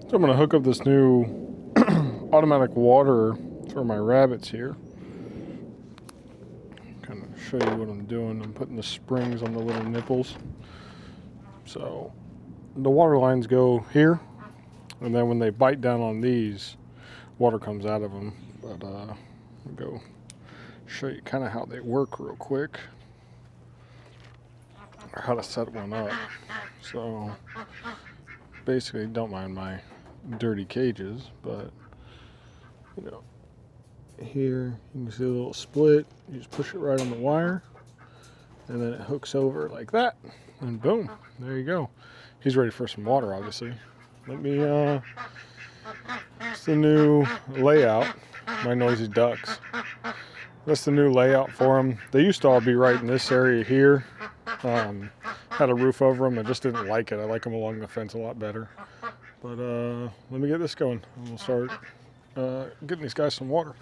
So I'm going to hook up this new automatic water for my rabbits here. Kind of show you what I'm doing. I'm putting the springs on the little nipples. So the water lines go here, and then when they bite down on these, water comes out of them. But I'll go show you kind of how they work real quick, or how to set one up. So basically, don't mind my dirty cages, but you know, here you can see a little split. You just push it right on the wire, and then it hooks over like that, and boom, there you go. He's ready for some water, obviously. Let me it's the new layout. My noisy ducks. That's the new layout for them. They used to all be right in this area here. Had a roof over them. I just didn't like it. I like them along the fence a lot better. But let me get this going, and we'll start getting these guys some water.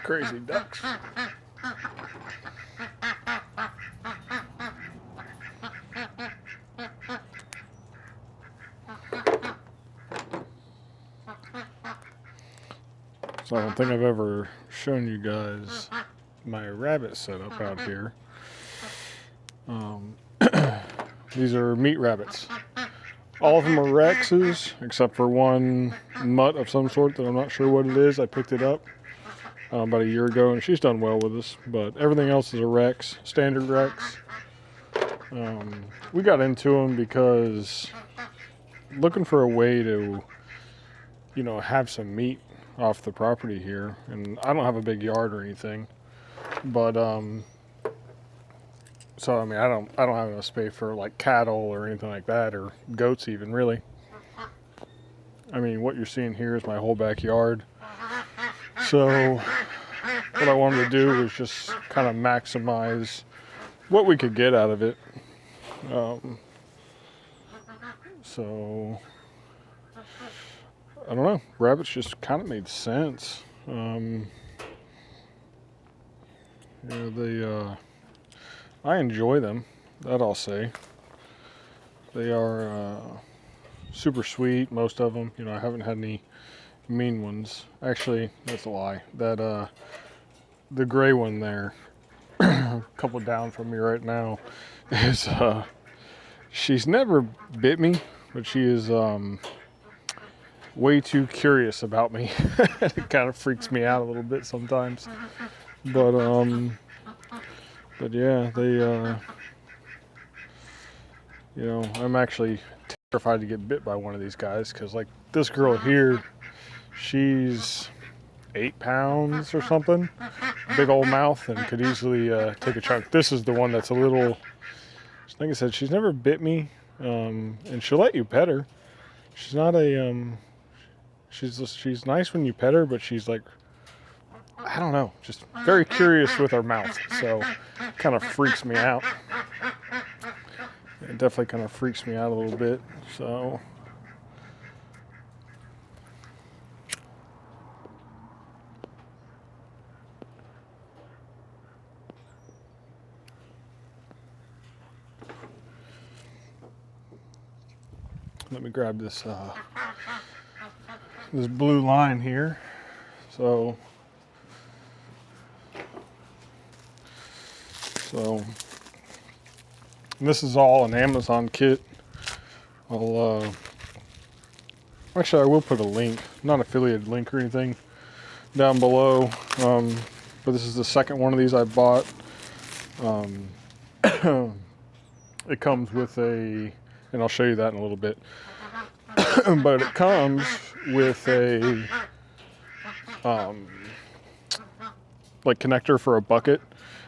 Crazy ducks. So I don't think I've ever shown you guys my rabbit setup out here. These are meat rabbits. All of them are Rexes, except for one mutt of some sort that I'm not sure what it is. I picked it up about a year ago, and she's done well with us. But everything else is a Rex, standard Rex. We got into them because looking for a way to, have some meat off the property here. And I don't have a big yard or anything, but so I mean, I don't have enough space for like cattle or anything like that, or goats even, really. I mean, what you're seeing here is my whole backyard. So what I wanted to do was just kind of maximize what we could get out of it. So I don't know. Rabbits just kind of made sense. I enjoy them. That I'll say. They are super sweet. Most of them. I haven't had any mean ones. Actually, that's a lie. That the gray one there, a couple down from me right now, is she's never bit me, but she is way too curious about me. It kind of freaks me out a little bit sometimes. But yeah, they I'm actually terrified to get bit by one of these guys, because like this girl here, she's 8 pounds or something, big old mouth, and could easily take a chunk. This is the one that's a little, like I said, she's never bit me, and she'll let you pet her. She's not a she's nice when you pet her, but she's like, I don't know, just very curious with her mouth, so kind of freaks me out. It definitely kind of freaks me out a little bit, so let me grab this this blue line here. So this is all an Amazon kit. Actually, I will put a link, not affiliated link or anything, down below. But this is the second one of these I bought. It comes with and I'll show you that in a little bit. But it comes with a like connector for a bucket.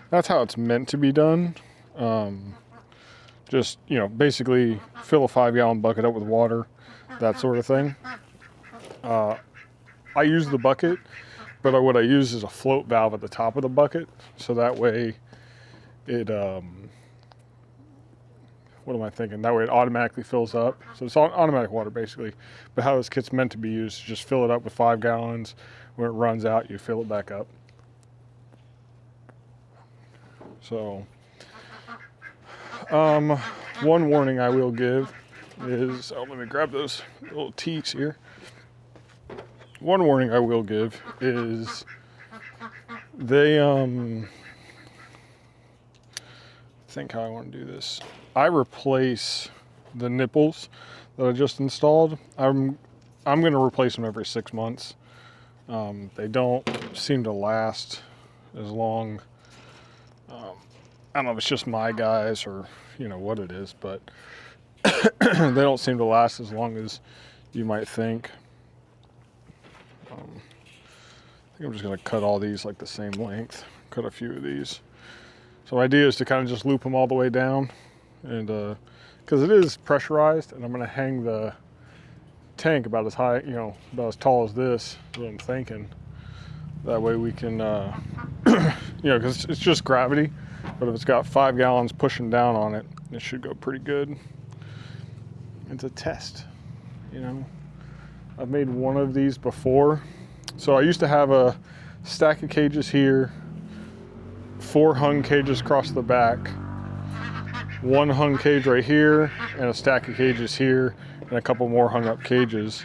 That's how it's meant to be done. Just, basically fill a 5-gallon bucket up with water, that sort of thing. I use the bucket, but what I use is a float valve at the top of the bucket, so that way it, what am I thinking? That way it automatically fills up. So it's automatic water basically, but how this kit's meant to be used is just fill it up with 5 gallons. When it runs out, you fill it back up. So, one warning I will give is, let me grab those little teats here. One warning I will give is they, think how I want to do this. I replace the nipples that I just installed. I'm going to replace them every 6 months. They don't seem to last as long. I don't know if it's just my guys or what it is, but they don't seem to last as long as you might think. I think I'm just going to cut all these like the same length. Cut a few of these. So my idea is to kind of just loop them all the way down, and because it is pressurized, and I'm going to hang the tank about as high, about as tall as this, is what I'm thinking. That way we can, because it's just gravity, but if it's got 5 gallons pushing down on it, it should go pretty good. It's a test, I've made one of these before. So I used to have a stack of cages here, 4 hung cages across the back, 1 hung cage right here, and a stack of cages here, and a couple more hung up cages.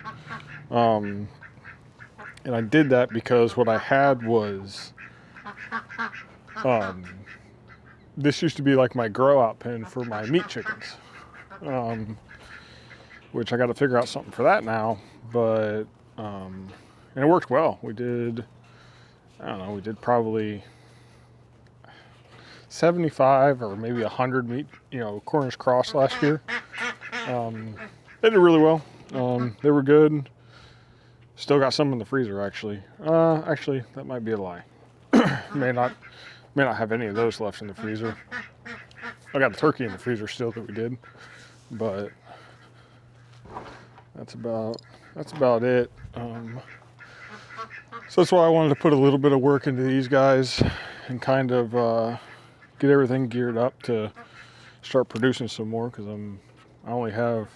And I did that because what I had was, this used to be like my grow out pen for my meat chickens, which I got to figure out something for that now, but, and it worked well. We did probably 75 or maybe 100 meat, Cornish cross last year. They did really well. They were good. Still got some in the freezer, actually. Actually, that might be a lie. May not have any of those left in the freezer. I got a turkey in the freezer still that we did, but that's about it. So that's why I wanted to put a little bit of work into these guys and kind of get everything geared up to start producing some more, because I only have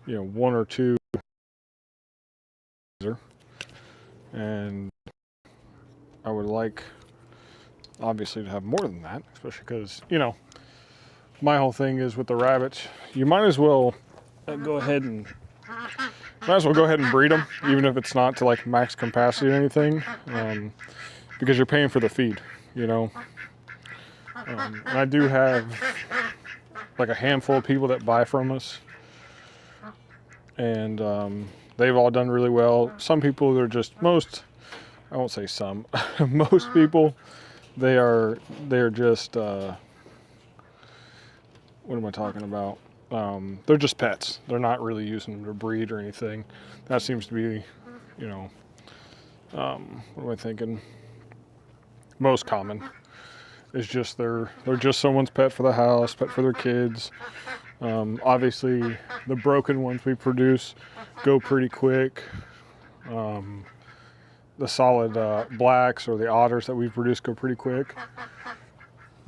1 or 2, and I would like obviously to have more than that, especially because my whole thing is with the rabbits, you might as well go ahead and breed them, even if it's not to like max capacity or anything, because you're paying for the feed, and I do have like a handful of people that buy from us, and they've all done really well. Some people, I won't say some, most people, they're just, what am I talking about? They're just pets. They're not really using them to breed or anything. That seems to be, what am I thinking? Most common. It's just they're just someone's pet for the house, pet for their kids. Obviously, the broken ones we produce go pretty quick. The solid blacks or the otters that we produce go pretty quick.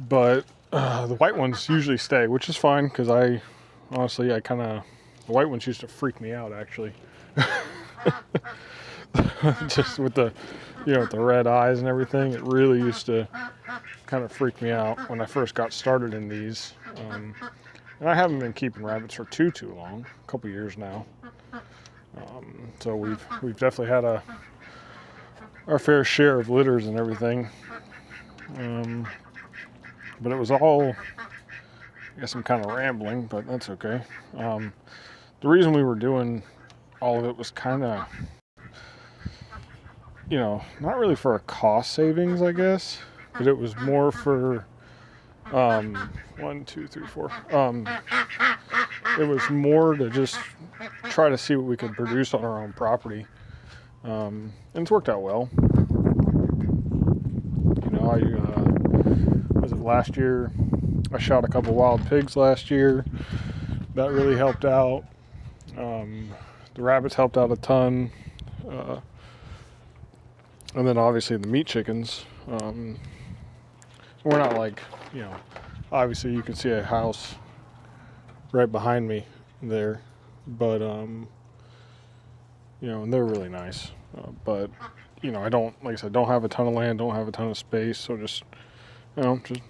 But the white ones usually stay, which is fine, because the white ones used to freak me out, actually. Just with the red eyes and everything, it really used to kind of freak me out when I first got started in these. And I haven't been keeping rabbits for too long, a couple years now. So we've definitely had our fair share of litters and everything. But it was all, I guess I'm kind of rambling, but that's okay. The reason we were doing all of it was kind of, not really for a cost savings, I guess, but it was more for, 1, 2, 3, 4, it was more to just try to see what we could produce on our own property. And it's worked out well. You know, was it last year? I shot a couple wild pigs last year. That really helped out. The rabbits helped out a ton. And then obviously the meat chickens. We're not like, you know, obviously you can see a house right behind me there, but you know, and they're really nice. But you know, I don't, like I said, don't have a ton of land, don't have a ton of space, so just, you know, just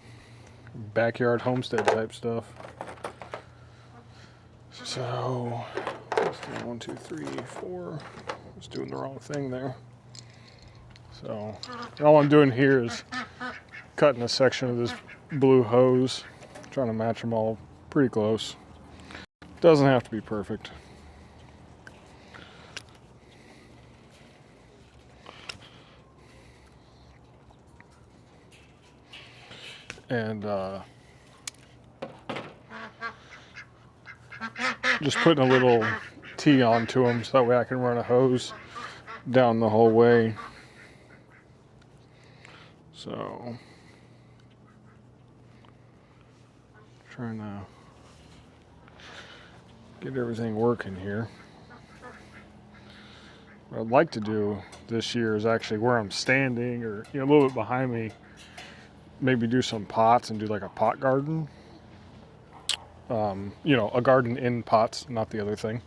backyard homestead type stuff. So let's do 1, 2, 3, 4. I was doing the wrong thing there. So all I'm doing here is cutting a section of this blue hose, trying to match them all pretty close. Doesn't have to be perfect. And just putting a little T onto them so that way I can run a hose down the whole way. So, trying to get everything working here. What I'd like to do this year is actually where I'm standing, or you know, a little bit behind me, maybe do some pots and do like a pot garden. You know, a garden in pots, not the other thing.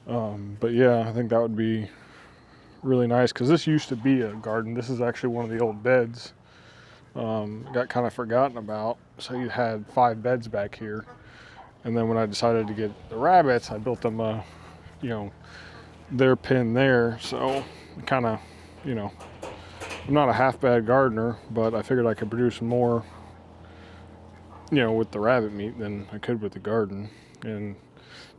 But yeah, I think that would be really nice, because this used to be a garden. This is actually one of the old beds. Got kind of forgotten about. So you had 5 beds back here. And then when I decided to get the rabbits, I built them a, you know, their pen there. So kind of, you know, I'm not a half bad gardener, but I figured I could produce more, you know, with the rabbit meat than I could with the garden. And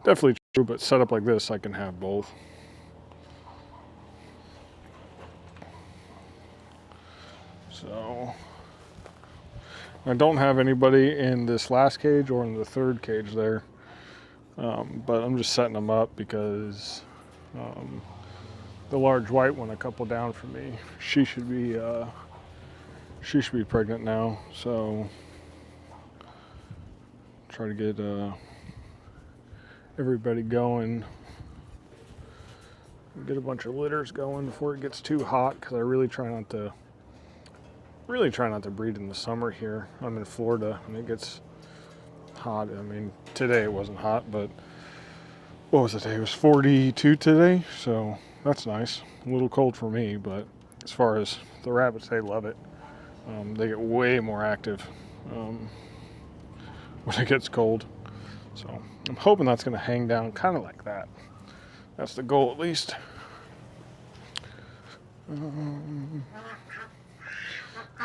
definitely true, but set up like this, I can have both. So I don't have anybody in this last cage or in the third cage there, but I'm just setting them up because the large white one, a couple down from me, she should be pregnant now. So try to get everybody going, get a bunch of litters going before it gets too hot, because I really try not to breed in the summer here. I'm in Florida and it gets hot. I mean, today it wasn't hot, but what was the day? It was 42 today, so that's nice. A little cold for me, but as far as the rabbits, they love it. They get way more active when it gets cold. So I'm hoping that's going to hang down kind of like that. That's the goal, at least.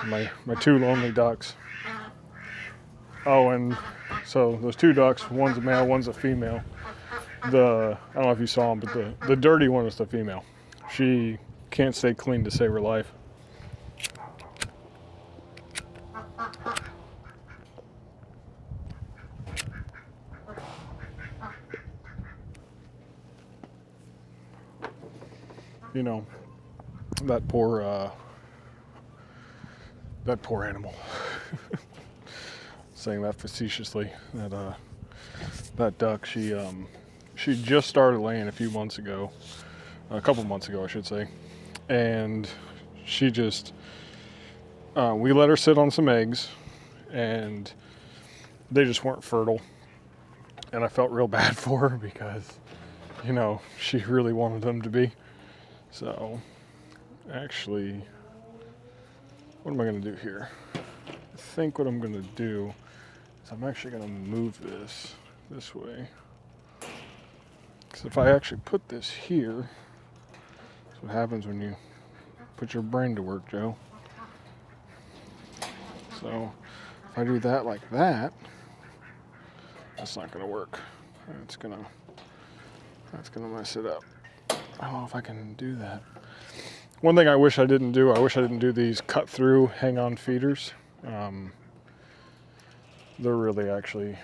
My 2 lonely ducks. Oh, and so those 2 ducks, one's a male, one's a female. I don't know if you saw them, but the dirty one is the female. She can't stay clean to save her life. You know, that poor animal. Saying that facetiously. That duck, she just started laying a couple months ago, I should say, and she just we let her sit on some eggs, and they just weren't fertile, and I felt real bad for her because, you know, she really wanted them to be. So actually, what am I going to do here? I think what I'm going to do is I'm actually going to move this way. Because if I actually put this here, that's what happens when you put your brain to work, Joe. So if I do that like that, that's not going to work. That's going to mess it up. I don't know if I can do that. One thing I wish I didn't do these cut through hang on feeders. They're really actually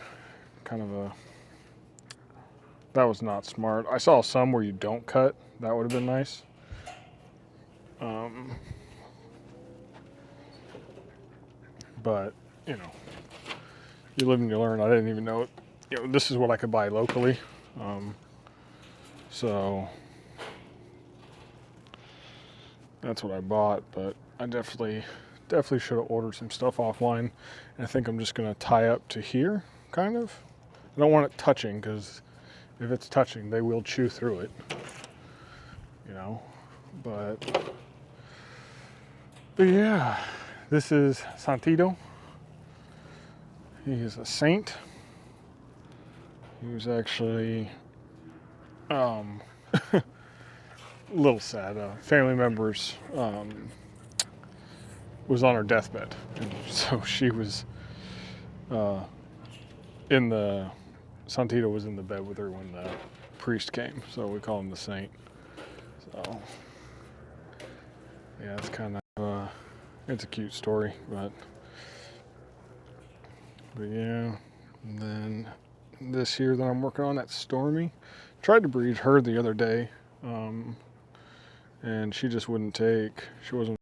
kind of That was not smart. I saw some where you don't cut. That would have been nice. But, you know, you live and you learn. I didn't even know it. You know, this is what I could buy locally. So that's what I bought, but I definitely should have ordered some stuff offline. And I think I'm just going to tie up to here, kind of. I don't want it touching, because if it's touching, they will chew through it, you know. But yeah, this is Santito. He is a saint. He was actually a little sad. Family members was on her deathbed, and so she was in the Santito was in the bed with her when the priest came, so we call him the saint. So yeah, it's kind of it's a cute story, but yeah. And then this here that I'm working on, that's Stormy. Tried to breed her the other day, and she just wouldn't take. She wasn't